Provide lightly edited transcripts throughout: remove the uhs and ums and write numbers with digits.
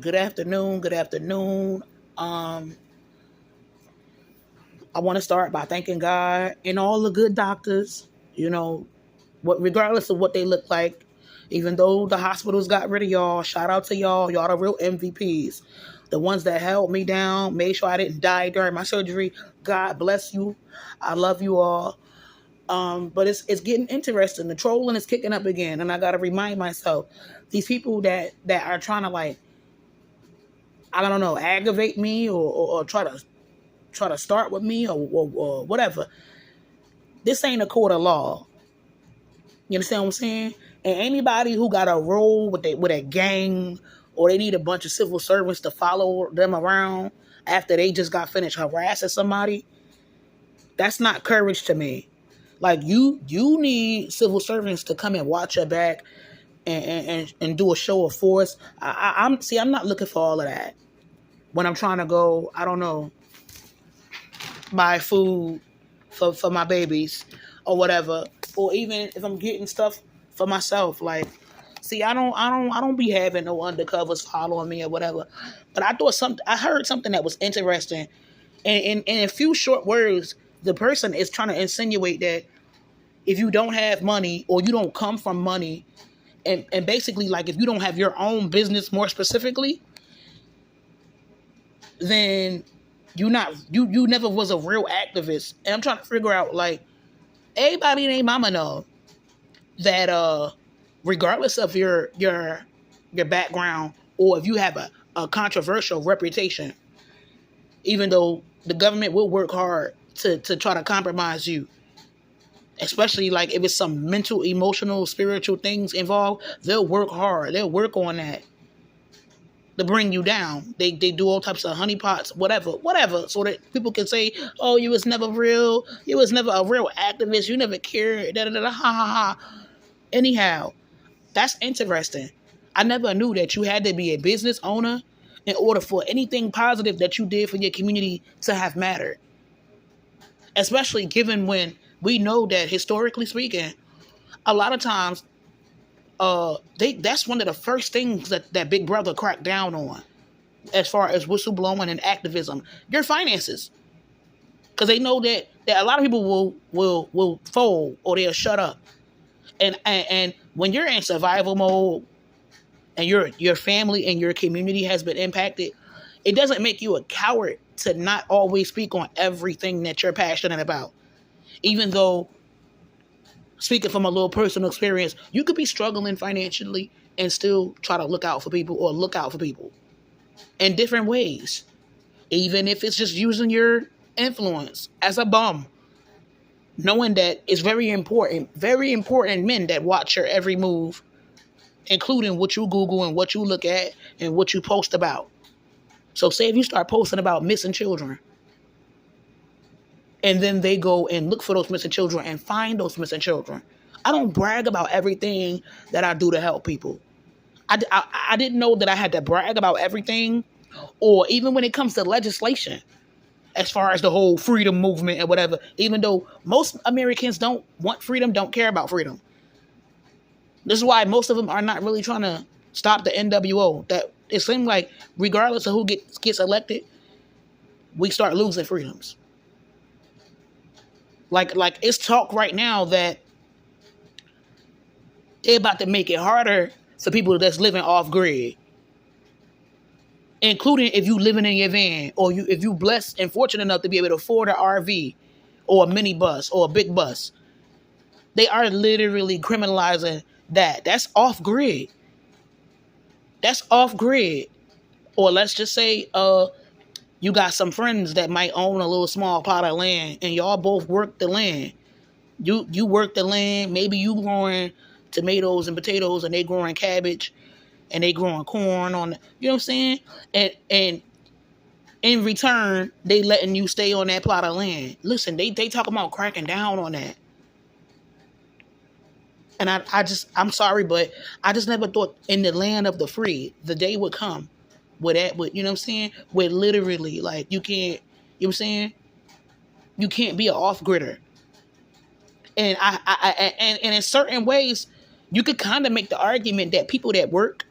Good afternoon. Good afternoon. Um, I want to start by thanking God and all the good doctors. You know, regardless of what they look like, even though the hospitals got rid of y'all, shout out to y'all. Y'all the real MVPs. The ones that held me down, made sure I didn't die during my surgery. God bless you. I love you all. But it's getting interesting. The trolling is kicking up again, and I gotta remind myself, these people that are trying to like, I don't know, aggravate me or try to start with me or whatever. This ain't a court of law. You understand what I'm saying? And anybody who got a role with a gang or they need a bunch of civil servants to follow them around after they just got finished harassing somebody, that's not courage to me. Like you need civil servants to come and watch your back and do a show of force. I'm not looking for all of that when I'm trying to go. I don't know, buy food for my babies or whatever, or even if I'm getting stuff for myself. Like, see, I don't be having no undercovers following me or whatever. But I heard something that was interesting, and in a few short words, the person is trying to insinuate that if you don't have money or you don't come from money, and basically like if you don't have your own business more specifically, then you never was a real activist. And I'm trying to figure out, like, everybody named mama know that regardless of your background, or if you have a controversial reputation, even though the government will work hard to try to compromise you, especially like if it's some mental, emotional, spiritual things involved, they'll work hard, they'll work on that to bring you down. They do all types of honeypots, whatever, so that people can say, "Oh, you was never real. You was never a real activist. You never cared." Da da da. Ha ha ha. Anyhow, that's interesting. I never knew that you had to be a business owner in order for anything positive that you did for your community to have mattered. Especially given when we know that historically speaking, a lot of times, that's one of the first things that Big Brother cracked down on, as far as whistleblowing and activism, your finances, because they know that a lot of people will fold or they'll shut up, and when you're in survival mode and your family and your community has been impacted, it doesn't make you a coward to not always speak on everything that you're passionate about, even though, speaking from a little personal experience, you could be struggling financially and still try to look out for people or look out for people in different ways. Even if it's just using your influence as a bum, knowing that it's very important men that watch your every move, including what you Google and what you look at and what you post about. So say if you start posting about missing children, and then they go and look for those missing children and find those missing children. I don't brag about everything that I do to help people. I didn't know that I had to brag about everything, or even when it comes to legislation, as far as the whole freedom movement and whatever, even though most Americans don't want freedom, don't care about freedom. This is why most of them are not really trying to stop the NWO. That it seems like regardless of who gets elected, we start losing freedoms. Like it's talk right now that they're about to make it harder for people that's living off grid, including if you living in your van, or if you blessed and fortunate enough to be able to afford an RV or a mini bus or a big bus. They are literally criminalizing that. That's off grid. That's off grid. Or let's just say you got some friends that might own a little small plot of land and y'all both work the land. You work the land, maybe you growing tomatoes and potatoes and they growing cabbage and they growing corn on, you know what I'm saying? And in return, they letting you stay on that plot of land. Listen, they talking about cracking down on that. And I'm sorry, but I just never thought in the land of the free, the day would come with that, you know what I'm saying? Where literally, like, you can't, you know what I'm saying? You can't be an off-gridder. And and in certain ways, you could kind of make the argument that people that work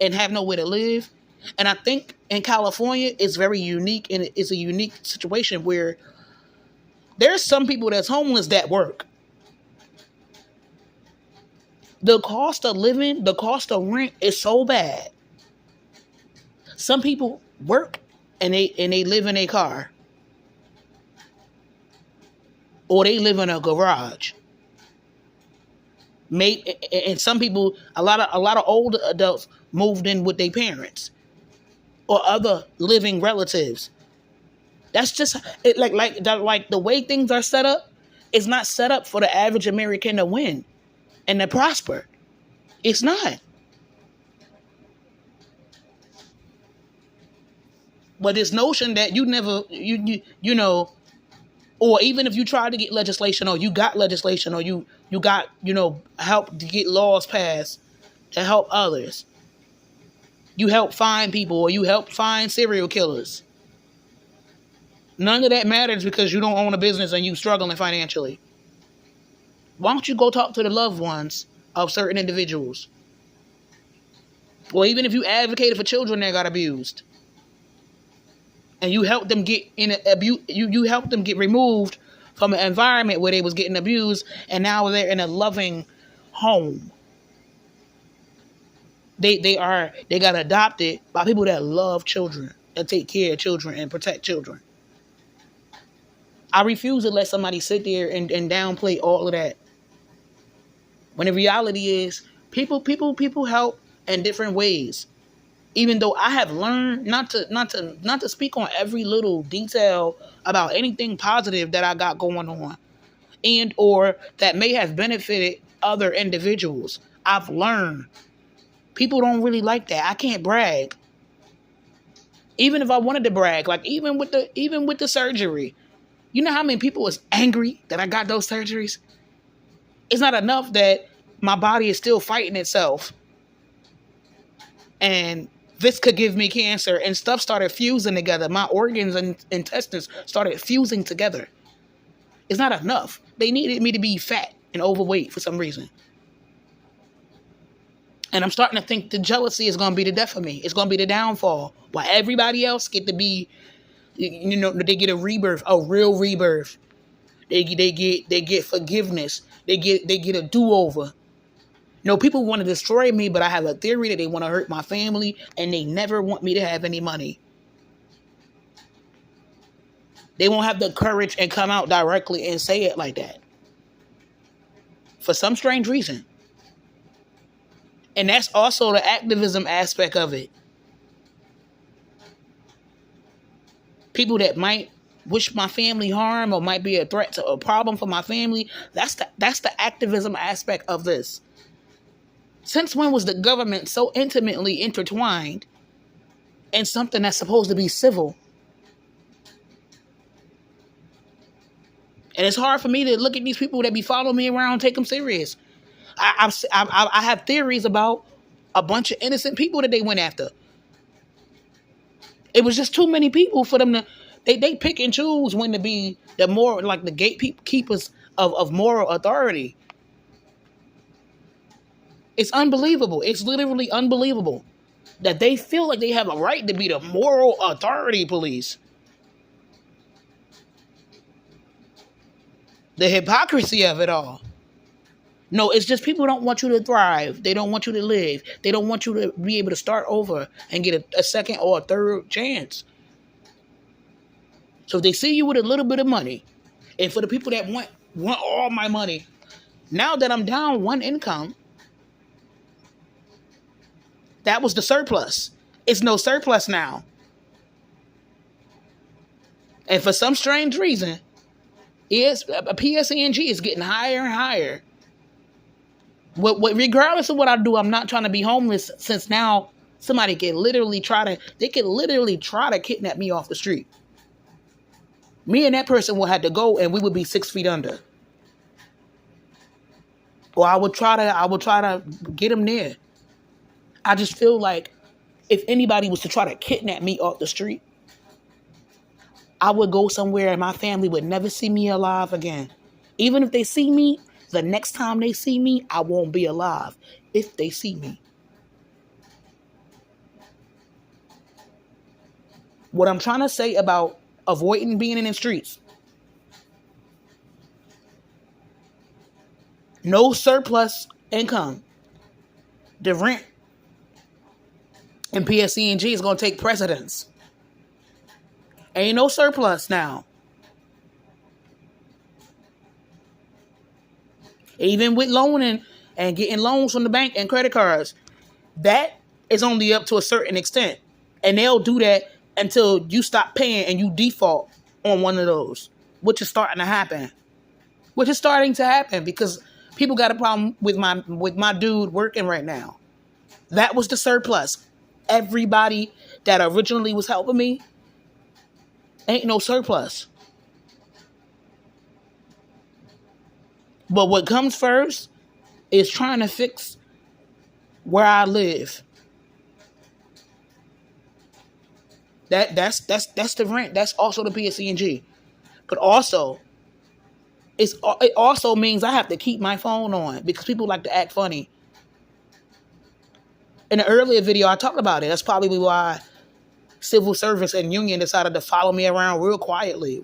and have nowhere to live, And I think in California, it's very unique, and it's a unique situation where there's some people that's homeless that work. The cost of living, the cost of rent is so bad. Some people work and they live in a car, or they live in a garage. And some people, a lot of older adults moved in with their parents or other living relatives. That's just it, like the way things are set up. It's not set up for the average American to win and to prosper. It's not. But this notion that you never you know, or even if you try to get legislation, or you got legislation, or you got help to get laws passed to help others. You help find people, or you help find serial killers. None of that matters because you don't own a business and you struggling financially. Why don't you go talk to the loved ones of certain individuals? Or even if you advocated for children that got abused, and you help them get in abuse, you help them get removed from an environment where they was getting abused, and now they're in a loving home. They got adopted by people that love children, that take care of children and protect children. I refuse to let somebody sit there and downplay all of that. When the reality is, people help in different ways. Even though I have learned not to speak on every little detail about anything positive that I got going on, and or that may have benefited other individuals. I've learned people don't really like that. I can't brag. Even if I wanted to brag, like even with the surgery, you know how many people was angry that I got those surgeries? It's not enough that my body is still fighting itself, and this could give me cancer, and stuff started fusing together. My organs and intestines started fusing together. It's not enough. They needed me to be fat and overweight for some reason. And I'm starting to think the jealousy is going to be the death of me. It's going to be the downfall. While everybody else get to be, they get a rebirth, a real rebirth. They get forgiveness. They get a do-over. People want to destroy me, but I have a theory that they want to hurt my family, and they never want me to have any money. They won't have the courage and come out directly and say it like that. For some strange reason. And that's also the activism aspect of it. People that might wish my family harm or might be a threat to a problem for my family, that's the activism aspect of this. Since when was the government so intimately intertwined in something that's supposed to be civil? And it's hard for me to look at these people that be following me around and take them serious. I have theories about a bunch of innocent people that they went after. It was just too many people for them to... They pick and choose when to be the more like the gatekeepers of moral authority. It's unbelievable. It's literally unbelievable that they feel like they have a right to be the moral authority police. The hypocrisy of it all. No, it's just people don't want you to thrive. They don't want you to live. They don't want you to be able to start over and get a second or a third chance. So if they see you with a little bit of money, and for the people that want all my money, now that I'm down one income, that was the surplus. It's no surplus now. And for some strange reason, a PSENG is getting higher and higher. Regardless of what I do, I'm not trying to be homeless, since now somebody can literally try to kidnap me off the street. Me and that person will have to go, and we would be 6 feet under. Or I would try to get them there. I just feel like if anybody was to try to kidnap me off the street, I would go somewhere and my family would never see me alive again. Even if they see me, the next time they see me, I won't be alive if they see me. What I'm trying to say about avoiding being in the streets, no surplus income. The rent and PSC&G is going to take precedence. Ain't no surplus now. Even with loaning and getting loans from the bank and credit cards, that is only up to a certain extent. And they'll do that until you stop paying and you default on one of those, which is starting to happen. Because people got a problem with my dude working right now. That was the surplus. Everybody that originally was helping me, ain't no surplus. But what comes first is trying to fix where I live. That's the rent. That's also the PSC&G. But also, it also means I have to keep my phone on because people like to act funny. In the earlier video, I talked about it. That's probably why civil service and union decided to follow me around real quietly.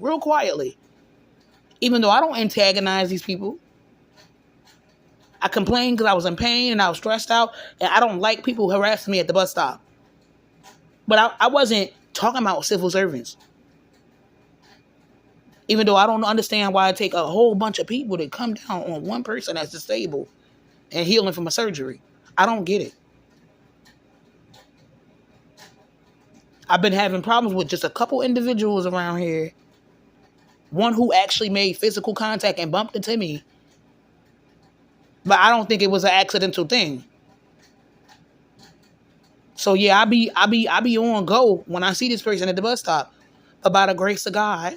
Even though I don't antagonize these people. I complained because I was in pain and I was stressed out. And I don't like people harassing me at the bus stop. But I wasn't talking about civil servants. Even though I don't understand why it take a whole bunch of people to come down on one person that's disabled and healing from a surgery. I don't get it. I've been having problems with just a couple individuals around here. One who actually made physical contact and bumped into me. But I don't think it was an accidental thing. So yeah, I be on go when I see this person at the bus stop. But by the grace of God,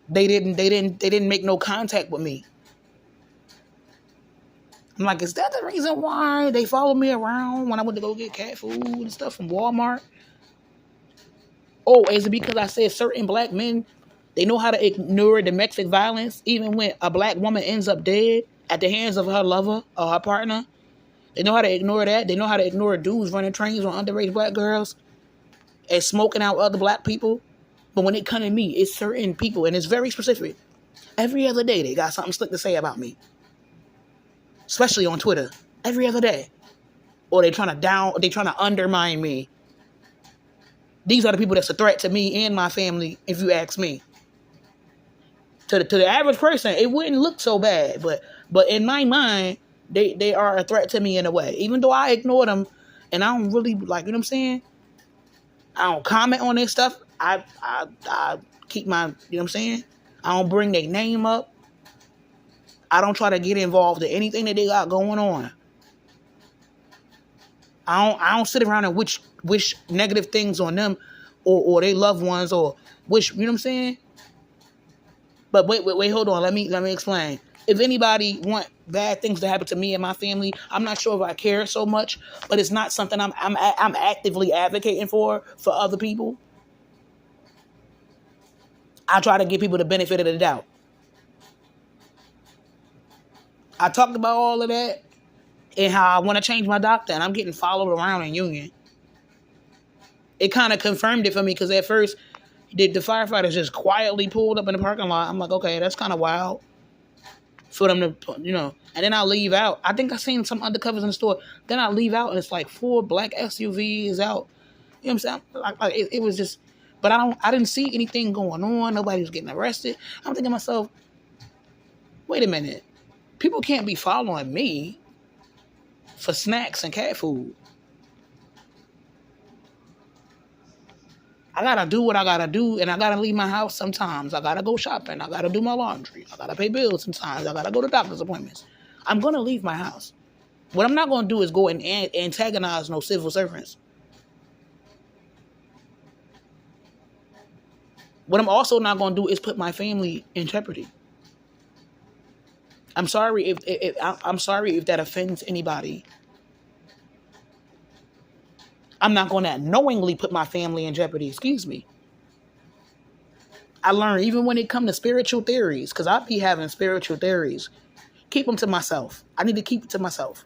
they didn't make no contact with me. I'm like, is that the reason why they followed me around when I went to go get cat food and stuff from Walmart? Oh, is it because I said certain black men, they know how to ignore domestic violence even when a black woman ends up dead at the hands of her lover or her partner? They know how to ignore that. They know how to ignore dudes running trains on underage black girls and smoking out other black people. But when it comes to me, it's certain people, and it's very specific. Every other day, they got something slick to say about me. Especially on Twitter. Every other day. Or they trying to undermine me. These are the people that's a threat to me and my family, if you ask me. To the average person, it wouldn't look so bad. But in my mind, they are a threat to me in a way. Even though I ignore them, and I don't really, like, you know what I'm saying? I don't comment on their stuff. I keep my, you know what I'm saying? I don't bring their name up. I don't try to get involved in anything that they got going on. I don't sit around and wish negative things on them or their loved ones or wish, you know what I'm saying? But wait, hold on. Let me explain. If anybody want bad things to happen to me and my family, I'm not sure if I care so much, but it's not something I'm actively advocating for other people. I try to give people the benefit of the doubt. I talked about all of that and how I want to change my doctor, and I'm getting followed around in Union. It kind of confirmed it for me because at first, the firefighters just quietly pulled up in the parking lot. I'm like, okay, that's kind of wild for them to, you know. And then I leave out. I think I seen some undercovers in the store. Then I leave out, and it's like 4 black SUVs out. You know what I'm saying? It was just, but I didn't see anything going on. Nobody was getting arrested. I'm thinking to myself, wait a minute. People can't be following me for snacks and cat food. I gotta do what I gotta do, and I gotta leave my house sometimes. I gotta go shopping. I gotta do my laundry. I gotta pay bills sometimes. I gotta go to doctor's appointments. I'm gonna leave my house. What I'm not gonna do is go and antagonize no civil servants. What I'm also not gonna do is put my family in jeopardy. I'm sorry if that offends anybody. I'm not going to knowingly put my family in jeopardy. Excuse me. I learned even when it comes to spiritual theories, because I be having spiritual theories, keep them to myself. I need to keep it to myself.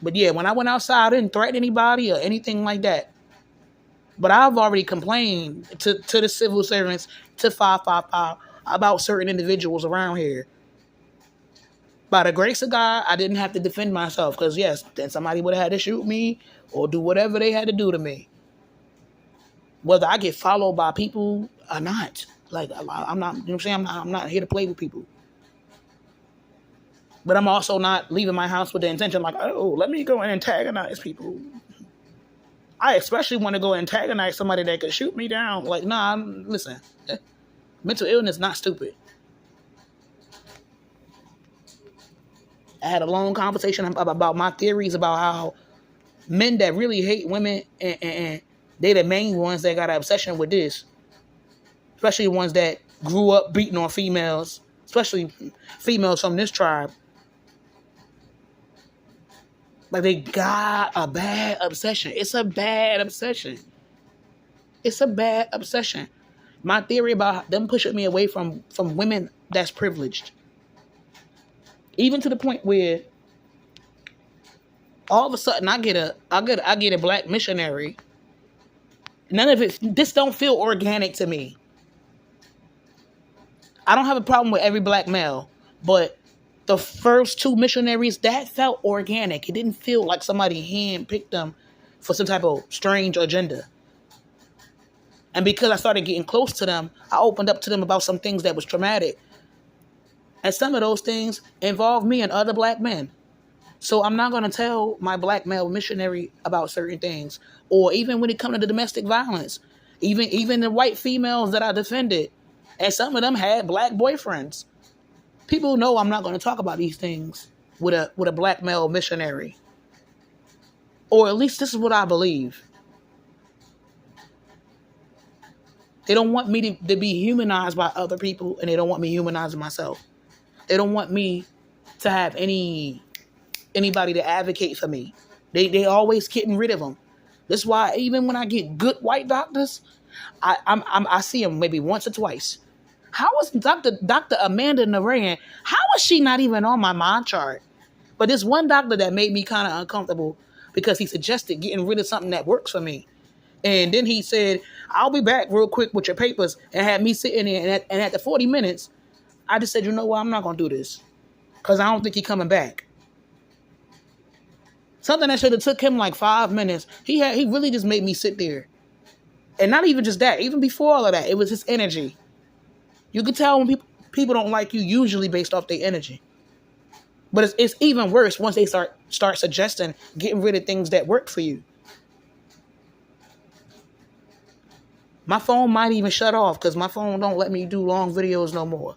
But yeah, when I went outside, I didn't threaten anybody or anything like that. But I've already complained to the civil servants, to 555, about certain individuals around here. By the grace of God, I didn't have to defend myself because, yes, then somebody would have had to shoot me or do whatever they had to do to me. Whether I get followed by people or not. Like, I'm not, you know what I'm saying? I'm not here to play with people. But I'm also not leaving my house with the intention like, oh, let me go and antagonize people. I especially want to go antagonize somebody that could shoot me down. Like, nah, listen. Mental illness is not stupid. I had a long conversation about my theories about how men that really hate women and they the main ones that got an obsession with this. Especially ones that grew up beating on females. Especially females from this tribe. Like, they got a bad obsession. It's a bad obsession. It's a bad obsession. My theory about them pushing me away from women that's privileged. Even to the point where all of a sudden I get a black missionary. None of it, this don't feel organic to me. I don't have a problem with every black male, but the first two missionaries, that felt organic. It didn't feel like somebody handpicked them for some type of strange agenda. And because I started getting close to them, I opened up to them about some things that was traumatic. And some of those things involved me and other black men. So I'm not going to tell my black male missionary about certain things. Or even when it comes to the domestic violence. Even the white females that I defended. And some of them had black boyfriends. People know I'm not going to talk about these things with a black male missionary. Or at least this is what I believe. They don't want me to be humanized by other people, and they don't want me humanizing myself. They don't want me to have anybody to advocate for me. They always getting rid of them. That's why even when I get good white doctors, I see them maybe once or twice. How was Dr. Amanda Naran? How was she not even on my mind chart? But this one doctor that made me kind of uncomfortable because he suggested getting rid of something that works for me. And then he said, I'll be back real quick with your papers, and had me sitting there. And at the 40 minutes, I just said, you know what? I'm not going to do this because I don't think he's coming back. Something that should have took him like 5 minutes. He really just made me sit there. And not even just that. Even before all of that, it was his energy. You can tell when people don't like you usually based off their energy. But it's even worse once they start suggesting getting rid of things that work for you. My phone might even shut off because my phone don't let me do long videos no more.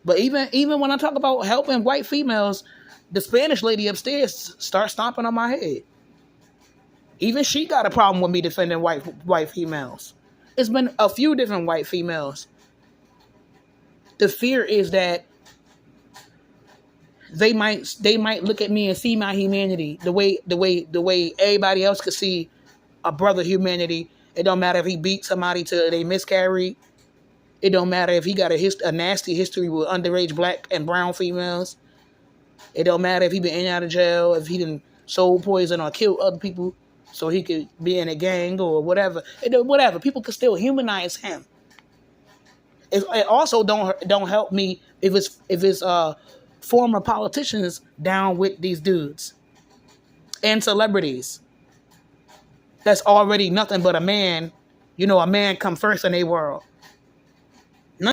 But even when I talk about helping white females, the Spanish lady upstairs starts stomping on my head. Even she got a problem with me defending white females. It's been a few different white females. The fear is that they might look at me and see my humanity the way everybody else could see a brother humanity. It don't matter if he beat somebody till they miscarried. It don't matter if he got a nasty history with underage black and brown females. It don't matter if he been in and out of jail, if he done sold poison or killed other people so he could be in a gang or whatever. Whatever. People could still humanize him. It also don't help me if it's former politicians down with these dudes and celebrities. That's already nothing but a man. You know, a man come first in their world.